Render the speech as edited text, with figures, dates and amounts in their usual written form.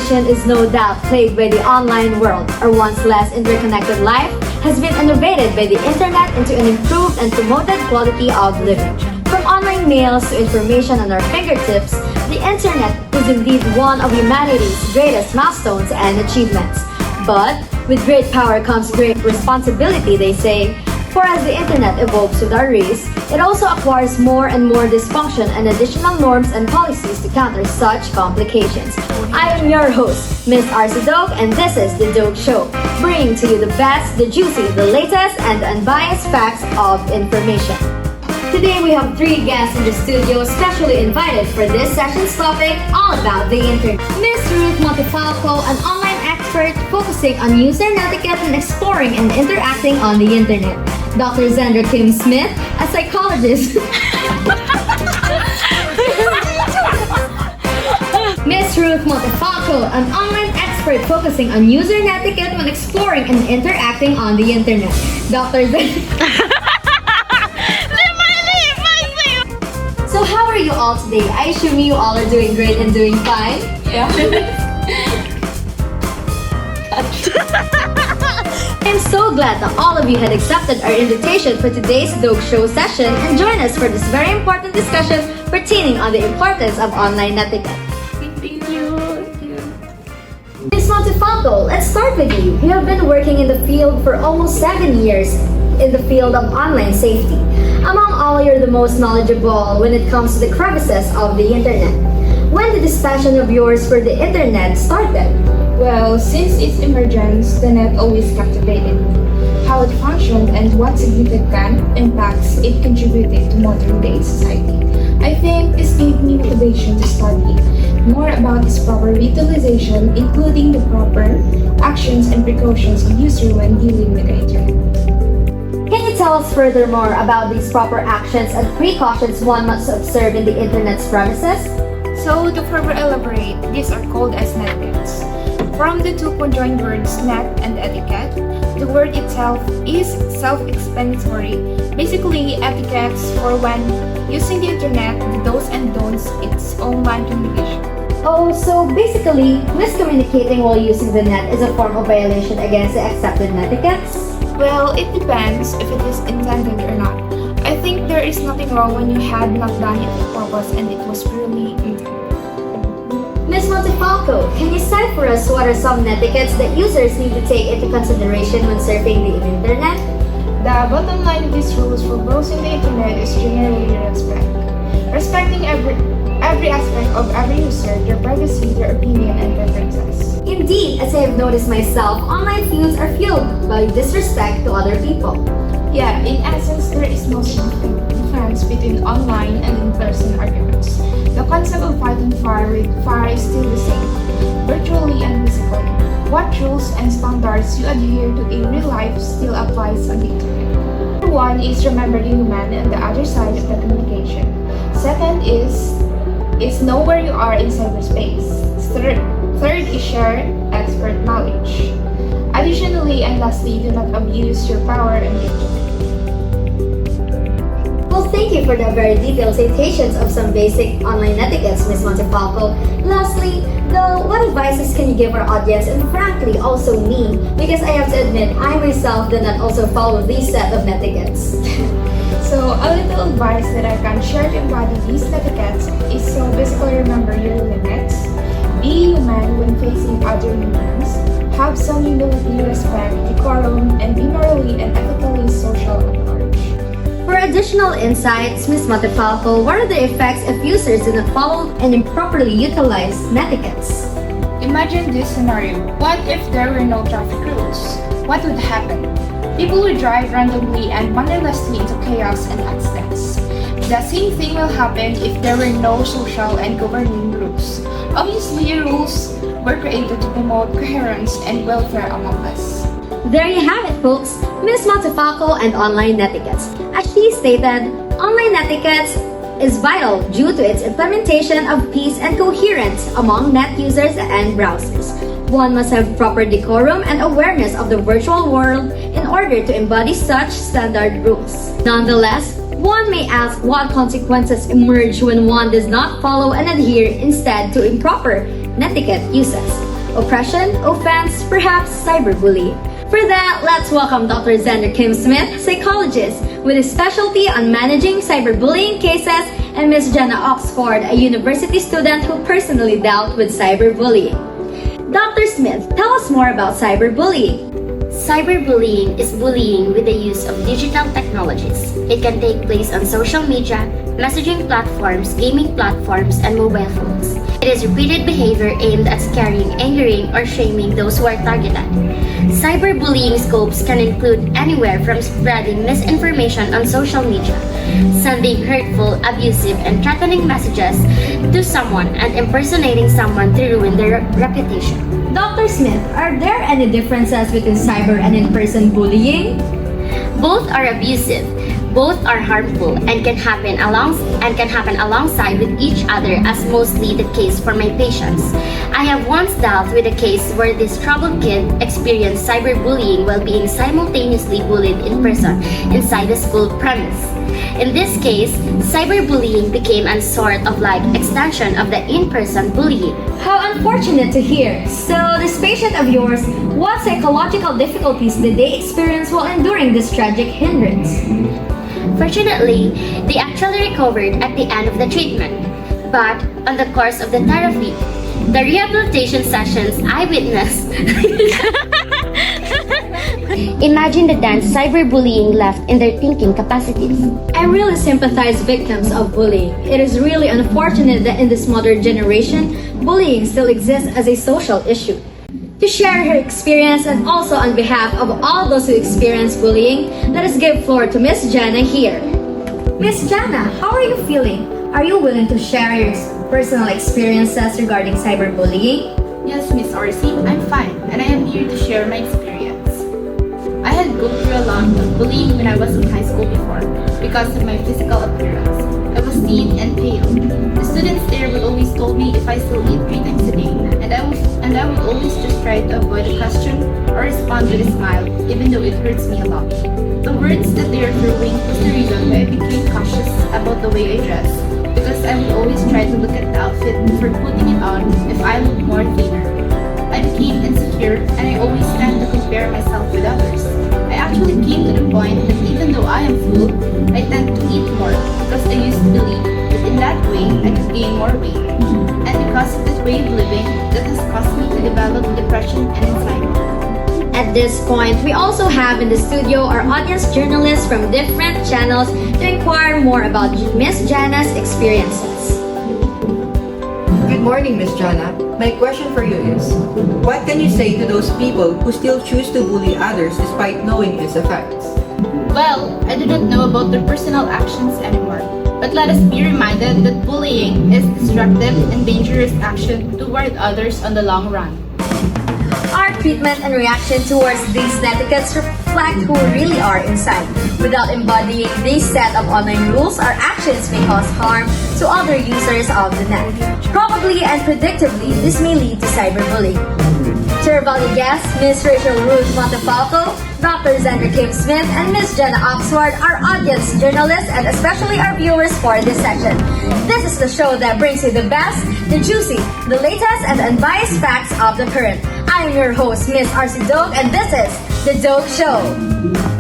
revolution is no doubt plagued by the online world. Our once less interconnected life has been innovated by the internet into an improved and promoted quality of living. From online mails to information on our fingertips, the internet is indeed one of humanity's greatest milestones and achievements. But with great power comes great responsibility, they say. For as the internet evolves with our race, it also acquires more and more dysfunction and additional norms and policies to counter such complications. I am your host, Miss Arsa Dogue, and this is The Dogue Show, bringing to you the best, the juicy, the latest, and the unbiased facts of information. Today we have 3 guests in the studio specially invited for this session's topic all about the internet. Miss Ruth Montefalco, an online expert focusing on user etiquette and exploring and interacting on the internet. Dr. Zandra Kim Smith, a psychologist. Miss Ruth Montefalco, an online expert focusing on user etiquette when exploring and interacting on the internet. Dr. So how are you all today? I assume you all are doing great and doing fine. Yeah. I'm so glad that all of you had accepted our invitation for today's Dogue Show session and join us for this very important discussion pertaining on the importance of online etiquette. Thank you. Ms. Montefalco, let's start with you. You have been working in the field for almost 7 years in the field of online safety. Among all, you're the most knowledgeable when it comes to the crevices of the internet. When did this passion of yours for the internet started? Well, since its emergence, the net always captivated. How it functioned and what significant impacts it contributed to modern-day society. I think this gave me motivation to study more about its proper utilization, including the proper actions and precautions of user when dealing with the internet. Can you tell us furthermore about these proper actions and precautions one must observe in the internet's premises? So, to further elaborate, these are called as netiquettes. From the 2 conjoined words net and etiquette, the word itself is self-explanatory. Basically, etiquettes for when using the internet, the do's and don'ts, its online communication. Oh, so basically, miscommunicating while using the net is a form of violation against the accepted netiquettes? Well, it depends if it is intended or not. I think there is nothing wrong when you had not done it on purpose and it was purely intended. Ms. Montefalco, can you cite for us what are some netiquettes that users need to take into consideration when surfing the internet? The bottom line of these rules for browsing the internet is generally respect. Respecting every aspect of every user, their privacy, their opinion, and preferences. Indeed, as I have noticed myself, online feuds are fueled by disrespect to other people. Yeah, in essence, there is no significant difference between online and in-person arguments. The concept of fighting fire with fire is still the same, virtually and physically. What rules and standards you adhere to in real life still applies on the internet. Number 1 is remember the human on the other side of the communication. Second is know where you are in cyberspace. Third is share expert knowledge. Additionally and lastly, do not abuse your power and internet. Well, thank you for the very detailed citations of some basic online etiquettes, Ms. Montefalco. Lastly, though, what advices can you give our audience and frankly also me? Because I have to admit, I myself did not also follow these set of etiquettes. So, a little advice that I can share to embody these etiquettes is so basically remember your limits, be human when facing other humans, have some humility, respect, decorum, and be morally and ethically social at large. For additional insights, Ms. Montefalco, what are the effects if users do not follow and improperly utilize netiquettes? Imagine this scenario. What if there were no traffic rules? What would happen? People would drive randomly and wonderlessly into chaos and accidents. The same thing will happen if there were no social and governing rules. Obviously, rules were created to promote coherence and welfare among us. There you have it, folks. Ms. Montefalco and online etiquettes. As she stated, online etiquettes is vital due to its implementation of peace and coherence among net users and browsers. One must have proper decorum and awareness of the virtual world in order to embody such standard rules. Nonetheless, one may ask what consequences emerge when one does not follow and adhere instead to improper netiquette uses. oppression, offense, perhaps cyberbullying. For that, let's welcome Dr. Xander Kim Smith, psychologist with a specialty on managing cyberbullying cases, and Ms. Jenna Oxford, a university student who personally dealt with cyberbullying. Dr. Smith, tell us more about cyberbullying. Cyberbullying is bullying with the use of digital technologies. It can take place on social media, messaging platforms, gaming platforms, and mobile phones. It is repeated behavior aimed at scaring, angering, or shaming those who are targeted. Cyberbullying scopes can include anywhere from spreading misinformation on social media, sending hurtful, abusive, and threatening messages to someone, and impersonating someone to ruin their reputation. Dr. Smith, are there any differences between cyber and in-person bullying? Both are abusive, both are harmful, and can happen alongside with each other, as mostly the case for my patients. I have once dealt with a case where this troubled kid experienced cyberbullying while being simultaneously bullied in person inside the school premise. In this case, cyberbullying became a sort of like extension of the in-person bullying. How unfortunate to hear. So, this patient of yours, what psychological difficulties did they experience while enduring this tragic hindrance? Fortunately, they actually recovered at the end of the treatment. But on the course of the therapy, the rehabilitation sessions I witnessed, imagine the dance cyberbullying left in their thinking capacities. I really sympathize victims of bullying. It is really unfortunate that in this modern generation, bullying still exists as a social issue. To share her experience and also on behalf of all those who experience bullying, let us give floor to Miss Jana here. Miss Jana, how are you feeling? Are you willing to share your personal experiences regarding cyberbullying? Yes, Miss Orsi, I'm fine, and I am here to share my experience. I had gone through a lot of bullying when I was in high school before, because of my physical appearance. I was thin and pale. The students there would always told me if I still eat 3 times a day, and I would always just try to avoid a question or respond with a smile, even though it hurts me a lot. The words that they are throwing was the reason why I became cautious about the way I dress, because I would always try to look at the outfit before putting it on if I looked more thinner. I became insecure, and I always tend to compare myself with others. I actually came to the point that even though I am full, I tend to eat more because I used to believe that in that way I could gain more weight. And because of this way of living, that has caused me to develop depression and anxiety. At this point, we also have in the studio our audience journalists from different channels to inquire more about Miss Jana's experiences. Good morning, Miss Jana. My question for you is, what can you say to those people who still choose to bully others despite knowing its effects? Well, I do not know about their personal actions anymore, but let us be reminded that bullying is destructive and dangerous action toward others on the long run. Our treatment and reaction towards these netiquettes reflect who we really are inside. Without embodying this set of online rules, our actions may cause harm to other users of the net. Probably and predictably, this may lead to cyberbullying. To our valued guests, Ms. Rachel Ruth Montefalco, Dr. Xander Kim Smith, and Ms. Jenna Oxford, our audience journalists, and especially our viewers for this session. This is the show that brings you the best, the juicy, the latest, and unbiased facts of the current. I am your host, Miss RC Dope, and this is The Dope Show.